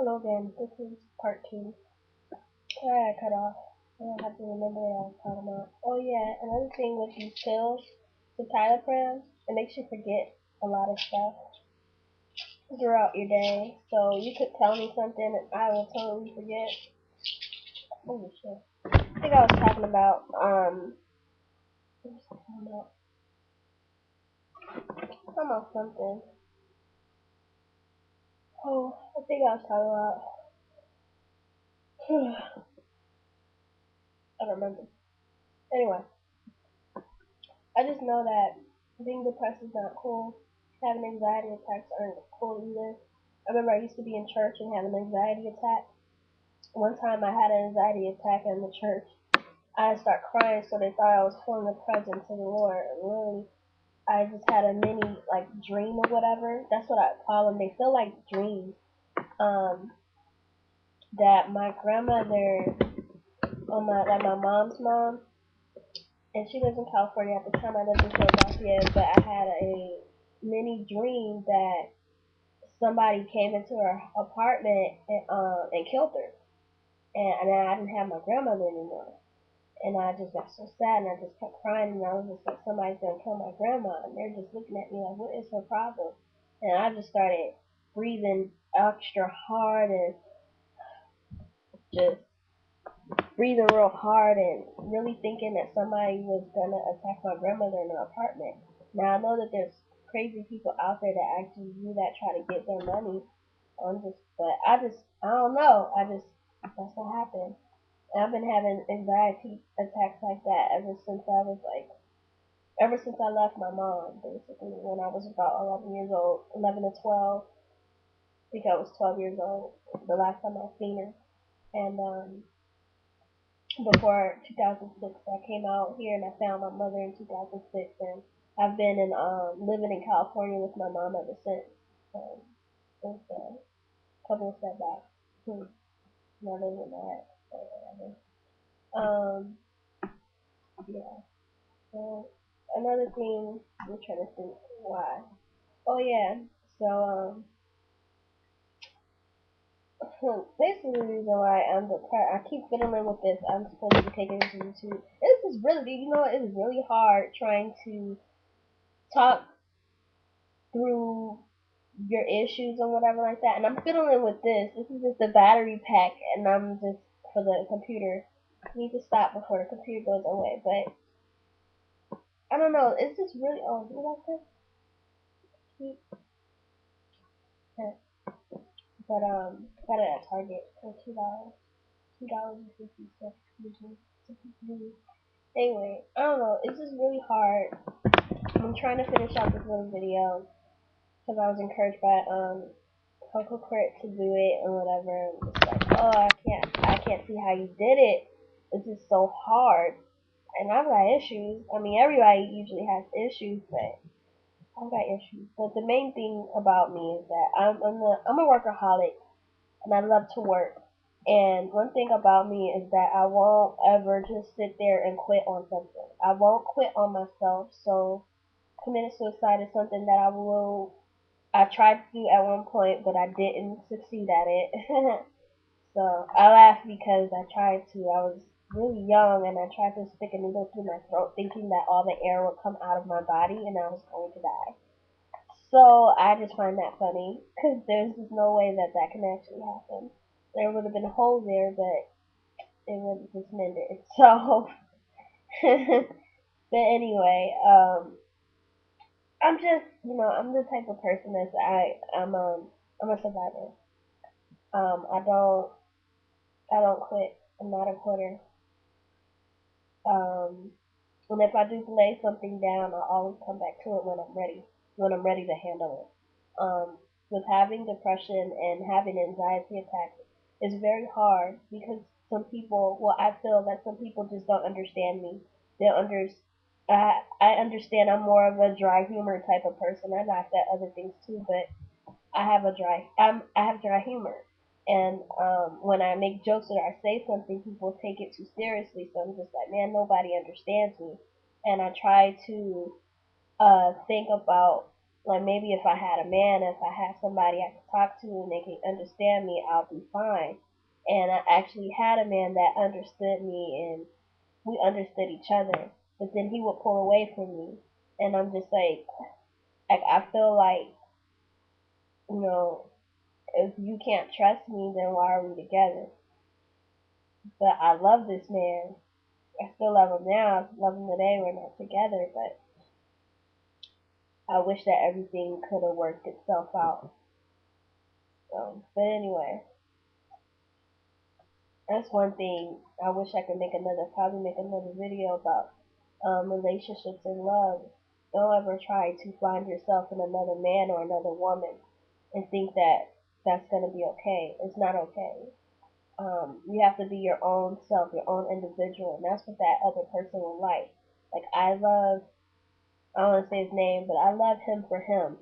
Hello again, this is part two. I got cut off. I don't have to remember what I was talking about. Oh yeah, another thing with these pills, the Tylepram, it makes you forget a lot of stuff throughout your day. So you could tell me something and I will totally forget. Holy shit. I think I was talking about, what was I talking about? Talking about something. Oh, I think I was talking about, I don't remember. Anyway, I just know that being depressed is not cool. Having anxiety attacks aren't cool either. I remember I used to be in church and have an anxiety attack. One time I had an anxiety attack in the church. I started crying, so they thought I was feeling the presence of the Lord. And really, I just had a mini like dream or whatever. That's what I call them. They feel like dreams. Um, that my grandmother, my mom's mom, and she lives in California. At the time, I lived in Philadelphia, but I had a mini dream that somebody came into her apartment and killed her, and I didn't have my grandmother anymore. And I just got so sad, and I just kept crying, and I was just like, somebody's gonna kill my grandma, and they're just looking at me like, what is her problem? And I just started breathing extra hard and just breathing real hard and really thinking that somebody was gonna attack my grandmother in her apartment. Now I know that there's crazy people out there that actually do that, try to get their money. I don't know. That's what happened. And I've been having anxiety attacks like that ever since I left my mom, basically, when I was about 11 years old, 11 to 12. I think I was 12 years old the last time I seen her. And before 2006, I came out here and I found my mother in 2006, and I've been in living in California with my mom ever since. Um, since a couple of setbacks. Not living that, or whatever. Um, yeah. So another thing, I'm trying to think why. Oh yeah. So basically the reason why I'm depressed, I keep fiddling with this. I'm supposed to be taking this to YouTube. This is really, it's really hard trying to talk through your issues or whatever like that. And I'm fiddling with this. This is just the battery pack, and I'm just for the computer. I need to stop before the computer goes away. But I don't know. It's just really. Oh, you like this? Yeah. But got it at Target for $2. $2.50. Anyway, I don't know. It's just really hard. I'm trying to finish out this little video because I was encouraged by Coco Crit to do it and whatever. I'm just like, oh, I can't see how you did it. It's just so hard. And I've got issues. I mean, everybody usually has issues, but I've got issues. But the main thing about me is that I'm a workaholic, and I love to work. And one thing about me is that I won't ever just sit there and quit on something. I won't quit on myself. So committed suicide is something that I tried to do at one point, but I didn't succeed at it. So I laugh because I tried to. I was really young and I tried to stick a needle through my throat thinking that all the air would come out of my body and I was going to die. So I just find that funny because there's just no way that that can actually happen. There would have been a hole there, but it wouldn't just mend it. So, but anyway, I'm just, I'm the type of person that's I'm a survivor. I don't quit. I'm not a quitter. Um, and if I do lay something down, I'll always come back to it when I'm ready to handle it. With having depression and having anxiety attacks, it's very hard because I feel that some people just don't understand me. They don't under, I understand I'm more of a dry humor type of person. I laugh at other things too, but I have dry humor. And when I make jokes or I say something, people take it too seriously. So I'm just like, man, nobody understands me. And I try to think about. Like maybe if I had a man, if I had somebody I could talk to and they could understand me, I'll be fine. And I actually had a man that understood me and we understood each other. But then he would pull away from me, and I'm just like I feel like you know if you can't trust me, then why are we together? But I love this man. I still love him now. I love him today. We're not together, but I wish that everything could have worked itself out. But anyway, that's one thing. I wish I could probably make another video about relationships and love. Don't ever try to find yourself in another man or another woman and think that that's gonna be okay. It's not okay. You have to be your own self, your own individual, and that's what that other person will like. Like I don't want to say his name, but I love him for him,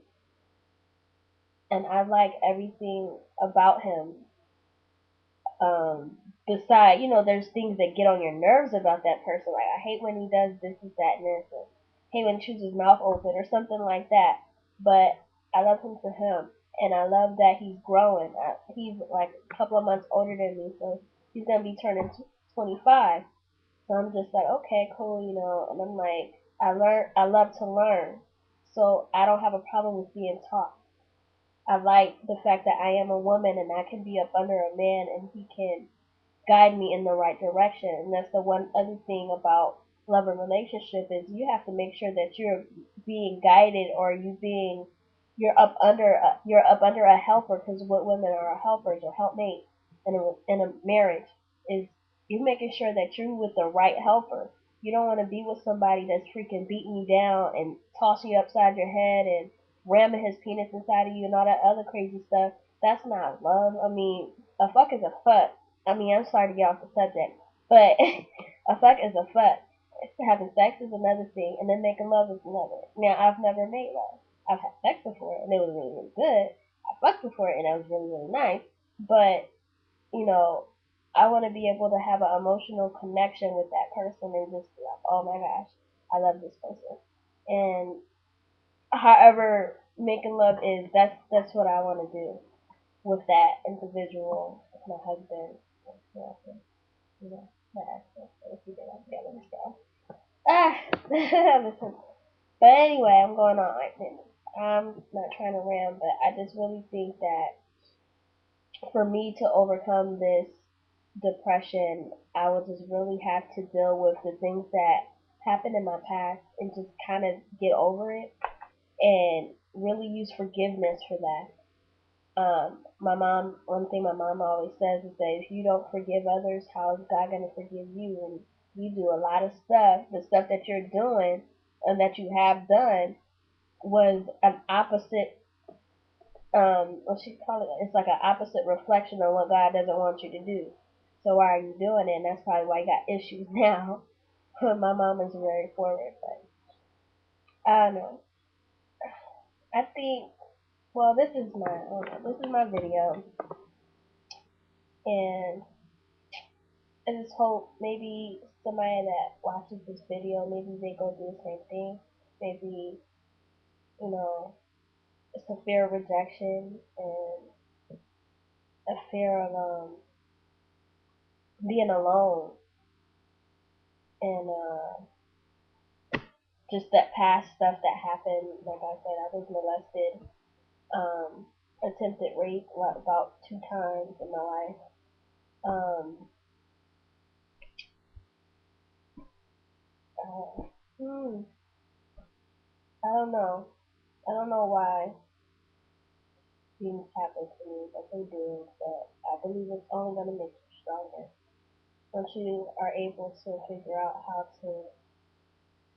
and I like everything about him. Beside, there's things that get on your nerves about that person. Like I hate when he does this, that, and this. Or hate when he chews his mouth open or something like that. But I love him for him, and I love that he's growing. He's like a couple of months older than me, so he's gonna be turning 25. So I'm just like, okay, cool. And I'm like, I love to learn, so I don't have a problem with being taught. I like the fact that I am a woman and I can be up under a man and he can guide me in the right direction. And that's the one other thing about love and relationship is you have to make sure that you're being guided or you're up under a helper because what women are helpers or helpmates in a marriage is you making sure that you're with the right helper. You don't want to be with somebody that's freaking beating you down and tossing you upside your head and ramming his penis inside of you and all that other crazy stuff. That's not love. I mean, a fuck is a fuck. I mean, I'm sorry to get off the subject, but a fuck is a fuck. Having sex is another thing, and then making love is another. Now, I've never made love. I've had sex before, and it was really, really good. I fucked before, and it was really, really nice. But, you know, I want to be able to have an emotional connection with that person and just be like, oh my gosh, I love this person. And however making love is, that's what I want to do with that individual, with my husband, you know, my accent. If you did, I'd be able to understand. Ah, listen. But anyway, I'm going on like this. I'm not trying to ram, but I just really think that for me to overcome this depression, I will just really have to deal with the things that happened in my past and just kind of get over it and really use forgiveness for that. One thing my mom always says is that if you don't forgive others, how is God going to forgive you? And you do a lot of stuff. The stuff that you're doing and that you have done was an opposite, what she call it? It's like an opposite reflection of what God doesn't want you to do. So why are you doing it? And that's probably why you got issues now. My mom is very forward, but I don't know. I think, well, this is my video, and I just hope maybe somebody that watches this video, maybe they go do the same thing. Maybe, you know, it's a fear of rejection and a fear of being alone and just that past stuff that happened. Like I said, I was molested, attempted rape about 2 times in my life. Um, uh, hmm, I don't know. I don't know why things happen to me, but they do. But I believe it's only going to make you stronger. Once you are able to figure out how to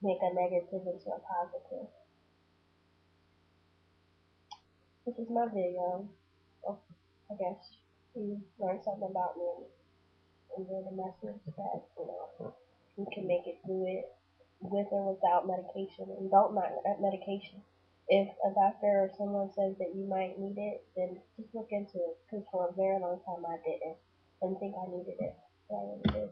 make a negative into a positive. This is my video. Oh, I guess you learned something about me and then the message that, you can make it through it with or without medication. And don't mind medication. If a doctor or someone says that you might need it, then just look into it. Because for a very long time I didn't think I needed it. But I really did.